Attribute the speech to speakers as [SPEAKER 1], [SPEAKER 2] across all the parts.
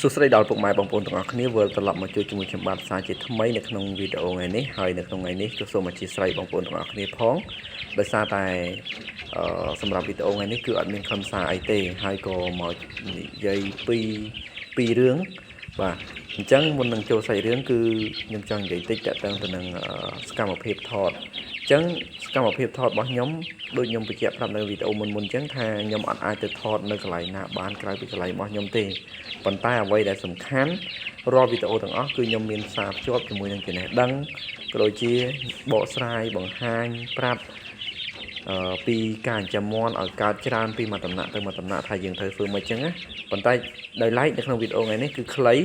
[SPEAKER 1] សួស្តីដល់ពុកម៉ែបងប្អូនទាំងអស់គ្នាវិលត្រឡប់មកជួបជាមួយខ្ញុំបាទសាជាថ្មីនៅក្នុងវីដេអូថ្ងៃនេះហើយនៅក្នុងថ្ងៃនេះក៏សូមអធិស្ឋានបងប្អូនទាំងអស់គ្នាផងដោយសារតែសម្រាប់វីដេអូថ្ងៃនេះគឺអត់មានខ្លឹមសារអីទេហើយក៏មកនិយាយពីរឿងបាទអញ្ចឹងមុននឹងចូលសាច់រឿងគឺខ្ញុំចង់និយាយតិចតទៅនឹងសកម្មភាពថតអញ្ចឹងសកម្មភាពថតរបស់ខ្ញុំដូចខ្ញុំបញ្ជាក់ប្រាប់នៅវីដេអូមុនអញ្ចឹងថាខ្ញុំអត់អាចទៅថតនៅកន្លែងណាបានក្រៅពីកន្លែងរបស់ខ្ញុំទេប៉ុន្តែអ្វីដែលសំខាន់រាល់វីដេអូទាំងអស់គឺខ្ញុំមានសារភ្ជាប់ជាមួយនឹងចំណេះដឹងក៏ដូចជាបកស្រាយបង្ហាញប្រាប់ពីការចិញ្ចឹមមាន់ឲ្យកើតច្រើនពីមួយដំណាក់ទៅមួយដំណាក់ថាយើងត្រូវធ្វើមិនអញ្ចឹងណាប៉ុន្តែដោយឡែកនៅក្នុងវីដេអូថ្ងៃនេះគឺខ្លី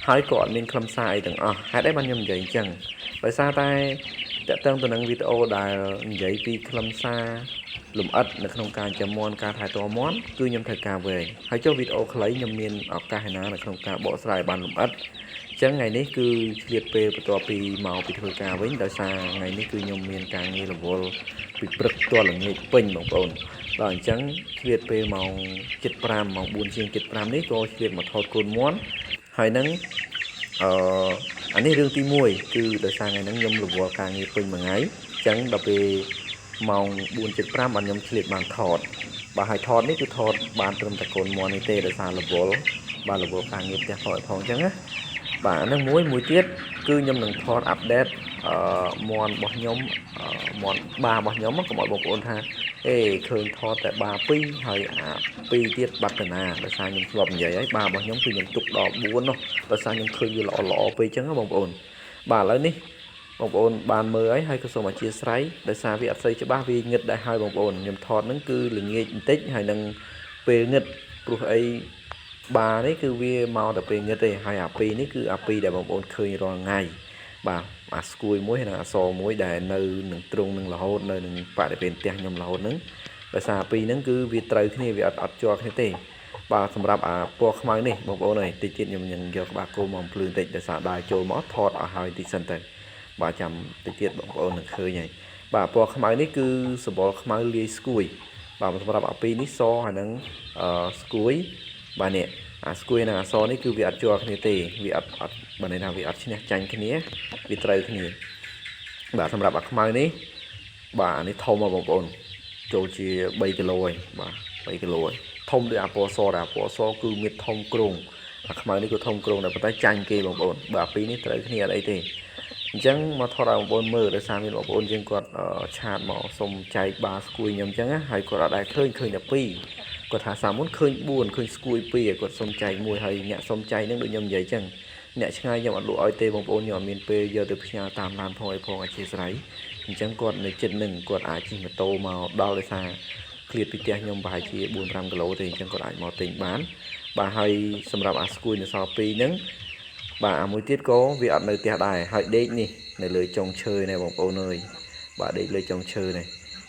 [SPEAKER 1] ហើយក៏អត់មានខ្លឹមសារអីទាំងអស់ហេតុអីបានខ្ញុំនិយាយអញ្ចឹងដោយសារតែតើតើទៅនឹងវីដេអូដែលនិយាយពីខ្លឹមសារលម្អិតនៅក្នុងការចិញ្ចឹមមាន់ការថែទាំមាន់គឺខ្ញុំត្រូវការវែងហើយចុះវីដេអូខ្លីខ្ញុំមានឱកាសណានៅក្នុងការបកស្រាយបានលម្អិតអញ្ចឹងថ្ងៃនេះគឺឆ្លៀតពេលបន្ទាប់ពីមកពីធ្វើការវិញដោយសារថ្ងៃនេះគឺខ្ញុំមានការងាររវល់ពីព្រឹកទាល់ល្ងាចពេញបងប្អូនដល់អញ្ចឹងឆ្លៀតពេលម៉ោង7:05ម៉ោង4ជាង7:05នេះក៏ឆ្លៀតមកថតកូនមាន់ហើយនឹងអានេះរឿងទី1គឺដោយសារថ្ងៃហ្នឹងខ្ញុំរវល់ការងារពេញមួយថ្ងៃអញ្ចឹងដល់ពេលម៉ោង4:75បានខ្ញុំឆ្លៀតបានថតបាទហើយថតនេះគឺថតបានត្រឹមតែកូនមាន់នេះទេដោយសាររវល់បាទរវល់ការងារផ្ទះថតផងអញ្ចឹងណាបាទអានឹងមួយទៀតគឺខ្ញុំនឹងថតអាប់ដេតមាន់របស់ខ្ញុំមាន់បារបស់ខ្ញុំកុំឲ្យបងប្អូនថាឃើញថតតែបា2ហើយអា2ទៀតបាត់ទៅណាដោយសារខ្ញុំធ្លាប់និយាយហើយបារបស់ខ្ញុំគឺខ្ញុំទុកដល់4នោះដោយសារខ្ញុំឃើញវាល្អពេកអញ្ចឹងបងប្អូនបាទឥឡូវនេះបងប្អូនបានមើលហើយក៏សូមអធិស្ឋានដោយសារវាអត់សូវច្បាស់វាងឹតដែរហើយបងប្អូនខ្ញុំថតហ្នឹងគឺល្ងាចបន្តិចហើយនឹងពេលងឹតព្រោះអីបានេះគឺវាមកតែពេលងឹតទេហើយអា2នេះគឺអា2ដែលបងប្អូនឃើញរាល់ថ្ងៃបាទអាស្គួយមួយហើយនិងអសមួយដែលនៅនឹងទ្រង់នឹងរហូតនៅនឹងបរិវេណផ្ទះខ្ញុំរហូតហ្នឹងដោយសារ2ហ្នឹងគឺវាត្រូវគ្នាវាអត់ជាប់គ្នាទេបាទសម្រាប់អាពណ៌ខ្មៅនេះបងប្អូនអើយតិចទៀតខ្ញុំនឹងយកក្បាលគោមកភ្លឺបន្តិចដោយសារដើរចូលមកថតឲ្យហើយតិចសិនទៅបាទចាំតិចទៀតបងប្អូននឹងឃើញហើយបាទពណ៌ខ្មៅនេះគឺសម្បុរខ្មៅលាយស្គួយបាទសម្រាប់អា2នេះសហើយនឹងស្គួយបាទនេះអាស្គួយនិងអសនេះគឺវាអត់ជាប់គ្នាទេវាអត់បើន័យថាវាអត់ឈ្នះចាញ់គ្នាវាត្រូវគ្នាបាទសម្រាប់អាខ្មៅនេះបាទអានេះធំមកបងប្អូនចូលជា3គីឡូហើយបាទ3គីឡូហើយធំដូចអាពណ៌សដែរអាពណ៌សគឺមានធំគ្រងអាខ្មៅនេះក៏ធំគ្រងដែរប៉ុន្តែចាញ់គេបងប្អូនបាទពីរនេះត្រូវគ្នាអត់អីទេអញ្ចឹងមកថតឲ្យបងប្អូនមើលដោយសារមានបងប្អូនយើងគាត់ឆាតមកសុំចែកបាស្គួយខ្ញុំអញ្ចឹងហើយគាត់អត់ដែរឃើញតែ2គាត់ថាសាមុនឃើញ4ឃើញស្គួយ2ហើយគាត់សុំចែកមួយហើយអ្នកសុំចែកហ្នឹងដូចខ្ញុំនិយាយអញ្ចឹងអ្នកឆ្ងាយខ្ញុំអត់លក់ឲ្យទេបងប្អូនខ្ញុំអត់មានពេលយកទៅផ្ញើតាមឡានផងអីផងអធិស្ឋានអញ្ចឹងគាត់នៅចិត្តនឹងគាត់អាចជិះម៉ូតូមកដល់ដោយសារឃ្លាតពីផ្ទះខ្ញុំប្រហែលជា 4-5 គីឡូទេអញ្ចឹងគាត់អាចមកទិញបានបាទហើយសម្រាប់អាស្គួយនៅសល់2ហ្នឹងបាទអាមួយទៀតក៏វាអត់នៅផ្ទះដែរហើយដេកនេះនៅលើចុងឈើនេះបងប្អូនអើយបាទដេកលើចុងឈើនេះ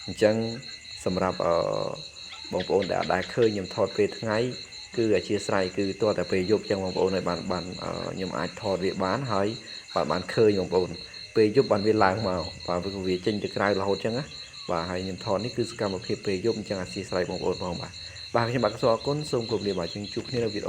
[SPEAKER 1] អញ្ចឹងសម្រាប់បងប្អូនដែលអត់ដែរឃើញខ្ញុំថតពេលថ្ងៃគឺអធិស្ឋានគឺតើតែពេលយប់ចឹងបងប្អូនឲ្យបានខ្ញុំអាចថតវាបានហើយបានឃើញបងប្អូនពេលយប់បានវាឡើងមកបាទវាចេញទៅក្រៅរហូតចឹងណាបាទហើយខ្ញុំថតនេះគឺសកម្មភាពពេលយប់អញ្ចឹងអធិស្ឋានបងប្អូនផងបាទខ្ញុំបាទសូមអរគុណសូមគោរពលាបាទជួបគ្នានៅវីដេអូ